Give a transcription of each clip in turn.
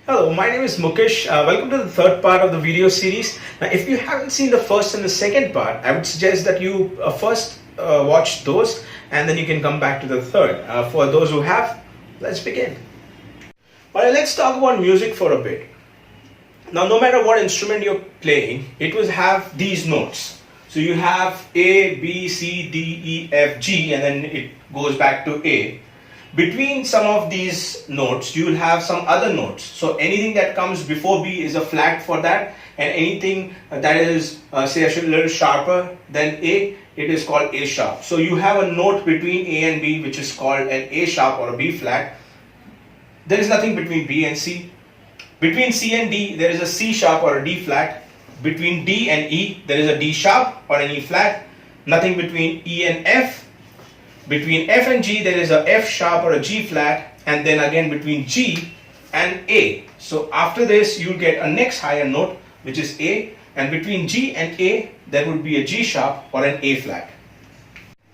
Hello, my name is Mukesh. Welcome to the third part of the video series. Now, if you haven't seen the first and the second part, I would suggest that you first watch those and then you can come back to the third. For those who have, let's begin. Alright, let's talk about music for a bit. Now, no matter what instrument you're playing, it will have these notes. So you have A, B, C, D, E, F, G, and then it goes back to A. Between some of these notes, you will have some other notes. So anything that comes before B is a flat for that, and anything that is, say, a little sharper than A, it is called A sharp. So you have a note between A and B, which is called an A sharp or a B flat. There is nothing between B and C. Between C and D, there is a C sharp or a D flat. Between D and E, there is a D sharp or an E flat. Nothing between E and F. Between F and G, there is a F sharp or a G flat, and then again between G and A. So after this, you'll get a next higher note, which is A, and between G and A, there would be a G sharp or an A flat.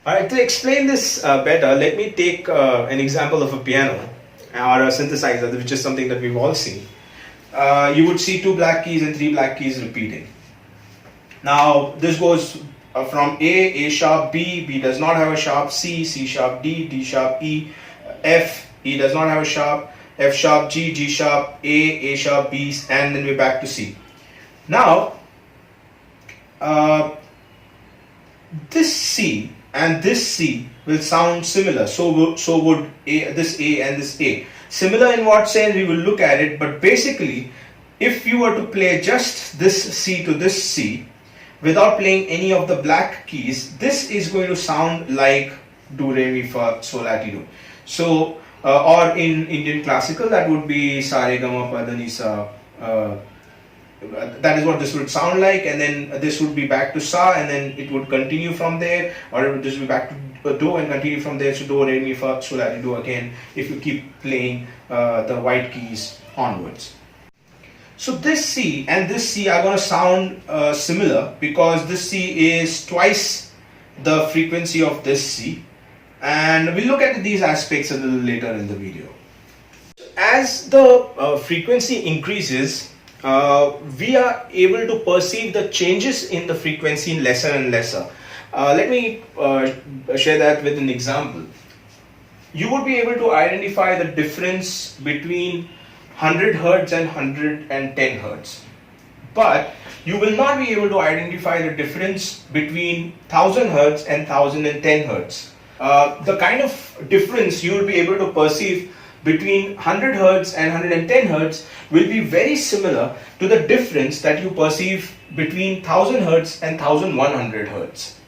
Alright, to explain this better, let me take an example of a piano or a synthesizer, which is something that we've all seen. You would see two black keys and three black keys repeating. Now, this goes from A sharp, B does not have a sharp, C sharp, D sharp, E does not have a sharp, F sharp, G sharp, A sharp, B, and then we're back to C. Now, this C and this C will sound similar. So would this A and this A. Similar in what sense, we will look at it, but basically, if you were to play just this C to this C, without playing any of the black keys, this is going to sound like do, re, mi, fa, sol, la, ti, do. So, or in Indian classical, that would be sa, re, ga, ma, pa, da, ni, sa. That is what this would sound like, and then this would be back to sa, and then it would continue from there, or it would just be back to do and continue from there. So do, re, mi, fa, sol, la, ti, do again, if you keep playing the white keys onwards. So this C and this C are going to sound similar because this C is twice the frequency of this C, and we'll look at these aspects a little later in the video. As the frequency increases, we are able to perceive the changes in the frequency lesser and lesser. Let me share that with an example. You would be able to identify the difference between 100 Hertz and 110 Hertz. But you will not be able to identify the difference between 1000 Hertz and 1010 Hertz. The kind of difference you will be able to perceive between 100 Hertz and 110 Hertz will be very similar to the difference that you perceive between 1000 Hertz and 1100 Hertz.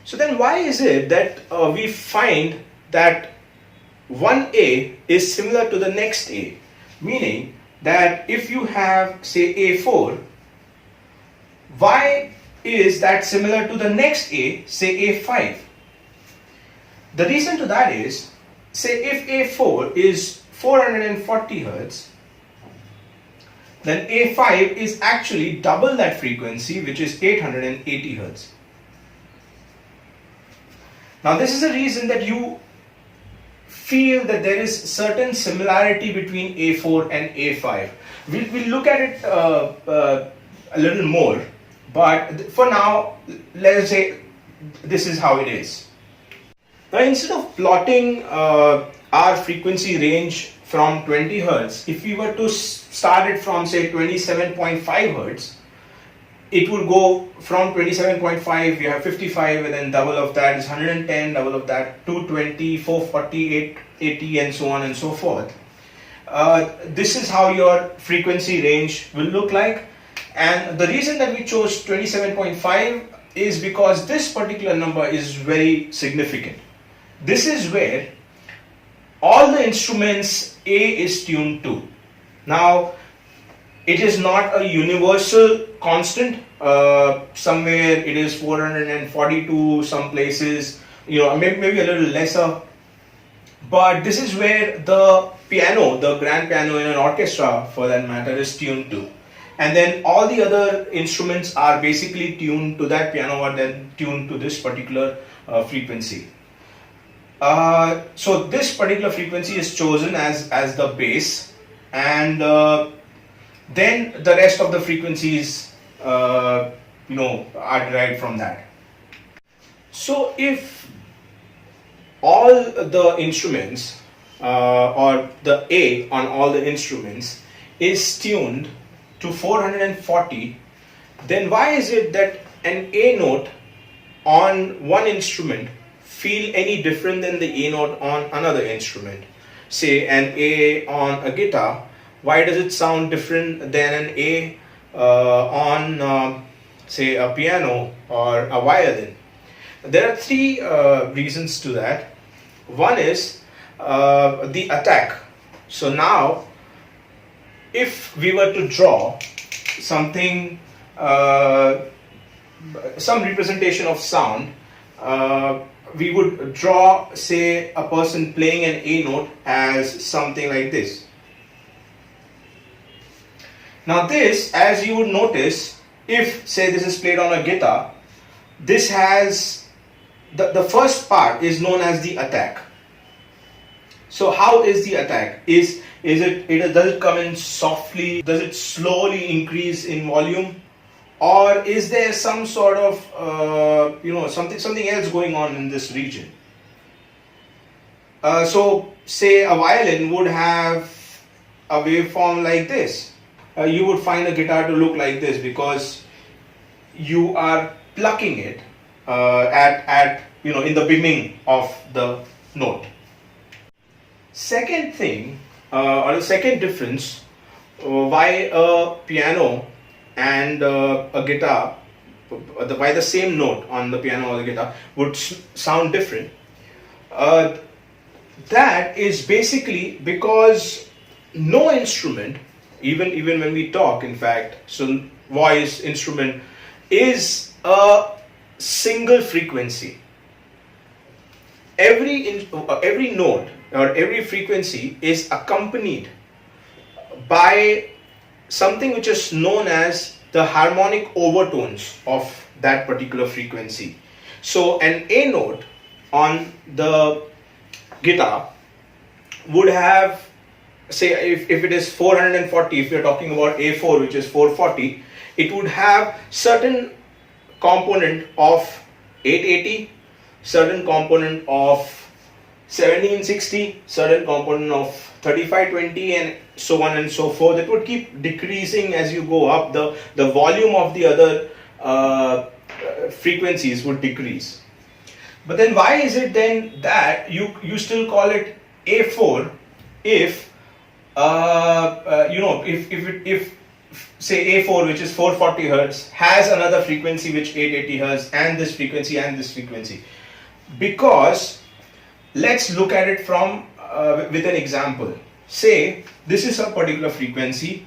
So then why is it that we find that one A is similar to the next A? Meaning that if you have, say, A4, why is that similar to the next A, say A5? The reason to that is, say if A4 is 440 Hertz, then A5 is actually double that frequency, which is 880 Hertz. Now this is a reason that you feel that there is certain similarity between A4 and A5. We'll look at it a little more, but for now, let us say this is how it is. Now, instead of plotting our frequency range from 20 Hertz, if we were to start it from, say, 27.5 Hertz, it would go from 27.5, you have 55, and then double of that is 110, double of that 220, 440, 880, and so on and so forth. This is how your frequency range will look like. And the reason that we chose 27.5 is because this particular number is very significant. This is where all the instruments A is tuned to. Now, it is not a universal constant. Somewhere it is 442, some places, maybe a little lesser. But this is where the piano, the grand piano in an orchestra for that matter, is tuned to. And then all the other instruments are basically tuned to that piano or then tuned to this particular frequency. So this particular frequency is chosen as the base, and then the rest of the frequencies are derived from that. So if all the instruments or the A on all the instruments is tuned to 440, then why is it that an A note on one instrument feel any different than the A note on another instrument? Say an A on a guitar, why does it sound different than an A on say a piano or a violin? There are three reasons to that. One is the attack. So now if we were to draw something, some representation of sound, we would draw, say, a person playing an A note as something like this. Now this, as you would notice, if say this is played on a guitar, this has the first part is known as the attack. So how is the attack? Does it come in softly? Does it slowly increase in volume? Or is there some sort of something else going on in this region? So say a violin would have a waveform like this. You would find a guitar to look like this because you are plucking it in the beginning of the note. Second thing, or the second difference, why a piano and a guitar, why the same note on the piano or the guitar would sound different, that is basically because no instrument, even when we talk, in fact, so voice instrument is a single frequency. Every note or every frequency is accompanied by something which is known as the harmonic overtones of that particular frequency. So an A note on the guitar would have, say, if it is 440, if we are talking about A4, which is 440, it would have certain component of 880, certain component of 1760, certain component of 3520, and so on and so forth. It would keep decreasing as you go up. The volume of the other frequencies would decrease. But then why is it then that you still call it A4 if if say A4, which is 440 hertz, has another frequency which 880 hertz, and this frequency and this frequency? Because let's look at it from with an example. Say this is a particular frequency,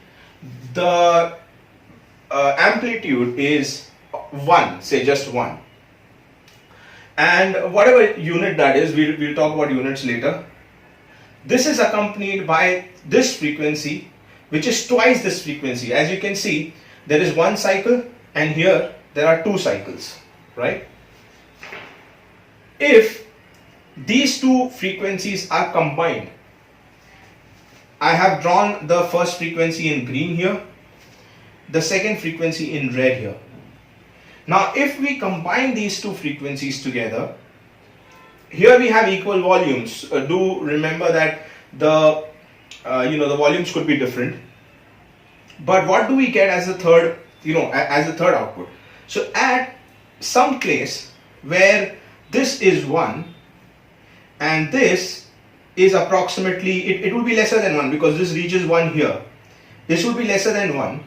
the amplitude is 1, say just 1, and whatever unit that is, we'll talk about units later. This is accompanied by this frequency, which is twice this frequency. As you can see, there is one cycle, and here there are two cycles, right? If these two frequencies are combined, I have drawn the first frequency in green here, the second frequency in red here. Now if we combine these two frequencies together, here we have equal volumes. Do remember that the volumes could be different, but what do we get as the third output? So at some place where this is 1 and this is approximately, it will be lesser than 1 because this reaches 1 here. This will be lesser than 1.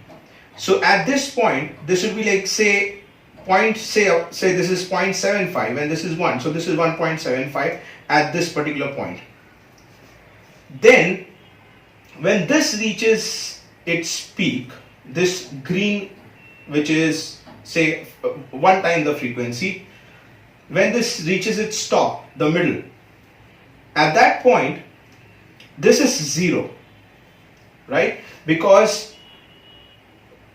So at this point, this will be like, say this is 0.75 and this is 1. So this is 1.75 at this particular point. Then when this reaches its peak, this green, which is say 1 time the frequency, when this reaches its top, the middle, at that point this is 0, right? Because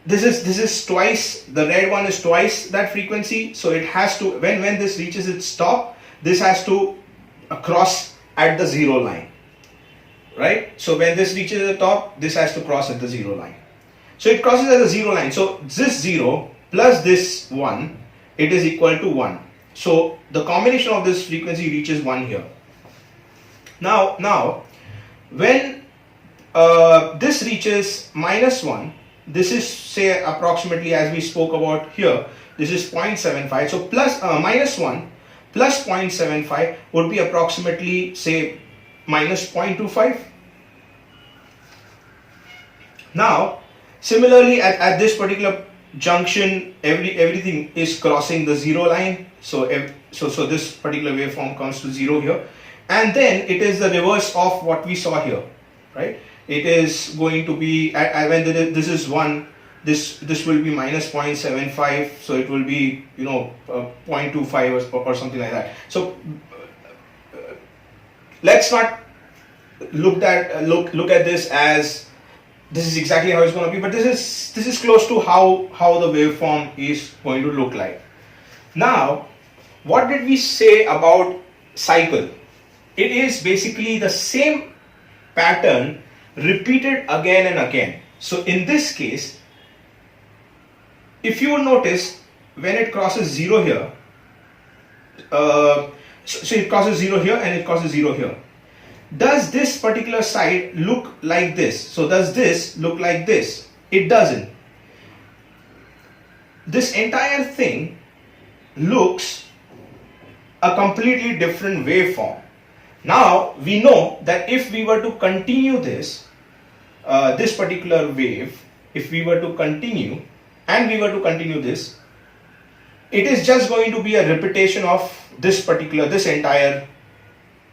this is twice, the red one is twice that frequency, so it has to, when this reaches its top, this has to cross at the 0 line, right? So when this reaches the top, this has to cross at the 0 line. So it crosses at the 0 line. So this 0 plus this 1, it is equal to 1. So the combination of this frequency reaches 1 here. Now when this reaches minus 1, this is, say, approximately, as we spoke about here, this is 0.75. So plus minus 1 plus 0.75 would be approximately, say, minus 0.25. Now similarly, at this particular junction, everything is crossing the 0 line. So this particular waveform comes to 0 here, and then it is the reverse of what we saw here, right? It is going to be when this is 1, this will be minus 0.75, so it will be 0.25 or something like that. So let's not look at this as this is exactly how it's going to be, but this is close to how the waveform is going to look like. Now, what did we say about cycle? It is basically the same pattern repeated again and again. So in this case, if you notice, when it crosses 0 here, so it crosses 0 here and it crosses 0 here. Does this particular side look like this? So does this look like this? It doesn't. This entire thing looks a completely different waveform. Now we know that if we were to continue this particular wave, if we were to continue and we were to continue this, it is just going to be a repetition of this entire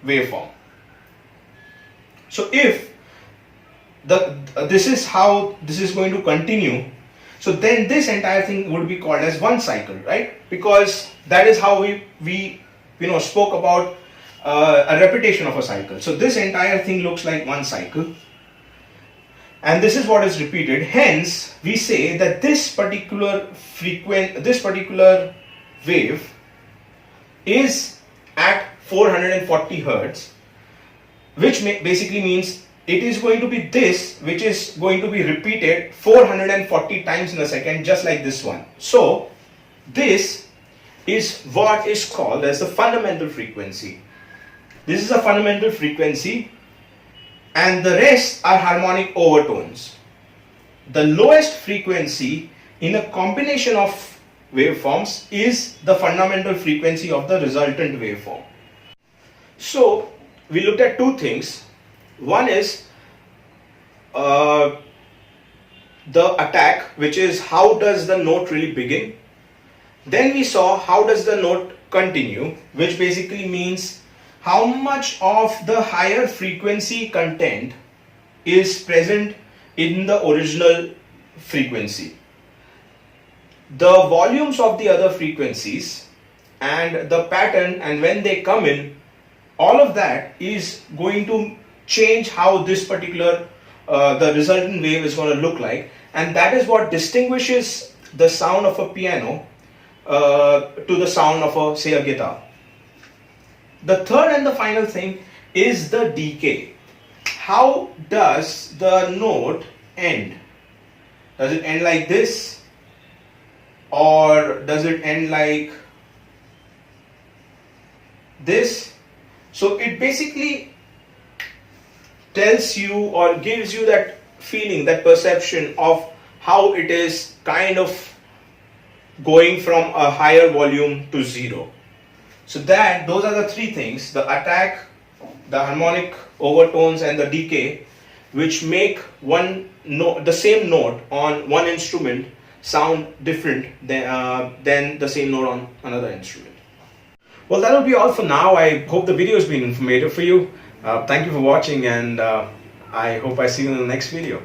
waveform. So if this is how this is going to continue, so then this entire thing would be called as one cycle, right? Because that is how we spoke about a repetition of a cycle. So this entire thing looks like one cycle, and this is what is repeated. Hence we say that this particular wave is at 440 hertz, which basically means it is going to be this, which is going to be repeated 440 times in a second, just like this one. So this is what is called as the fundamental frequency. This is a fundamental frequency, and the rest are harmonic overtones. The lowest frequency in a combination of waveforms is the fundamental frequency of the resultant waveform. So we looked at two things. One is the attack, which is how does the note really begin. Then we saw how does the note continue, which basically means how much of the higher frequency content is present in the original frequency. The volumes of the other frequencies and the pattern, and when they come in, all of that is going to change how this particular the resultant wave is going to look like, and that is what distinguishes the sound of a piano to the sound of a guitar. The third and the final thing is the decay. How does the note end? Does it end like this, or does it end like this? So it basically tells you or gives you that feeling, that perception of how it is kind of going from a higher volume to 0. So those are the three things: the attack, the harmonic overtones, and the decay, which make the same note on one instrument sound different than the same note on another instrument. Well, that will be all for now. I hope the video has been informative for you. Thank you for watching, and I hope I see you in the next video.